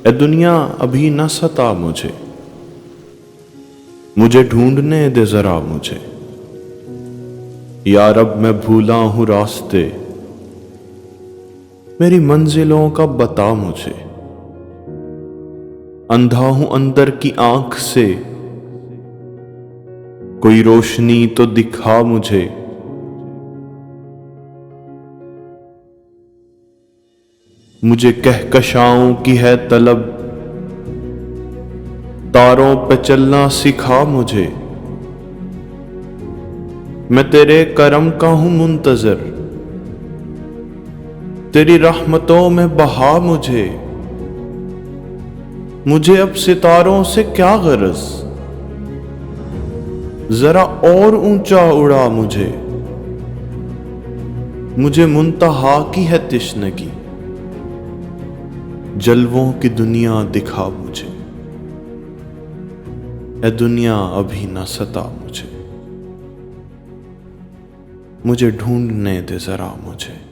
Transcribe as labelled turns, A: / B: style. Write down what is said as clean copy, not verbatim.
A: ए दुनिया अभी न सता मुझे, मुझे ढूंढने दे जरा मुझे। यार अब मैं भूला हूं रास्ते, मेरी मंजिलों का बता मुझे। अंधा हूं अंदर की आंख से, कोई रोशनी तो दिखा मुझे। मुझे कहकशाओं की है तलब, तारों पे चलना सिखा मुझे। मैं तेरे करम का हूं मुंतजर, तेरी रहमतों में बहा मुझे। मुझे अब सितारों से क्या गरज, जरा और ऊंचा उड़ा मुझे। मुझे मुंतहा की है तिश्नगी, जलवों की दुनिया दिखा मुझे। ए दुनिया अभी न सता मुझे, मुझे ढूंढने दे जरा मुझे।